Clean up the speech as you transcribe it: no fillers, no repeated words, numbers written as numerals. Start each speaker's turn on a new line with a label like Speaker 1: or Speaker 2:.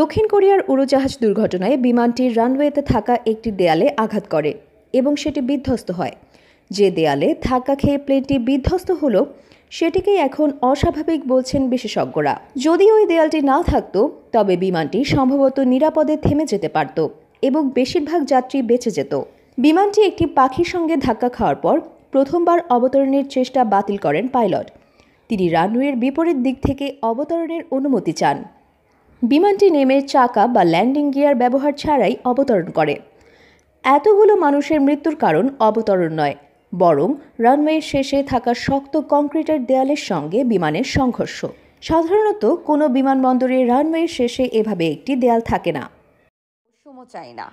Speaker 1: দক্ষিণ কোরিয়ার উড়োজাহাজ দুর্ঘটনায় বিমানটির রানওয়েতে থাকা একটি দেয়ালে আঘাত করে এবং সেটি বিধ্বস্ত হয়। যে দেয়ালে ধাক্কা খেয়ে প্লেনটি বিধ্বস্ত হলো সেটিকেই এখন অস্বাভাবিক বলছেন বিশেষজ্ঞরা। যদি ওই দেয়ালটি না থাকতো তবে বিমানটি সম্ভবত নিরাপদে থেমে যেতে পারত এবং বেশিরভাগ যাত্রী বেঁচে যেত। বিমানটি একটি পাখির সঙ্গে ধাক্কা খাওয়ার পর প্রথমবার অবতরণের চেষ্টা বাতিল করেন পাইলট। তিনি রানওয়ের বিপরীত দিক থেকে অবতরণের অনুমতি চান। বিমানটি নেমে চাকা বা ল্যান্ডিং গিয়ার ব্যবহার ছাড়াই অবতরণ করে। এতগুলো মানুষের মৃত্যুর কারণ অবতরণ নয়, বরং রানওয়ের শেষে থাকা শক্ত কংক্রিটের দেয়ালের সঙ্গে বিমানের সংঘর্ষ। সাধারণত কোনো বিমানবন্দরে রানওয়ের শেষে এভাবে একটি দেয়াল থাকে না।
Speaker 2: সময় চাই না।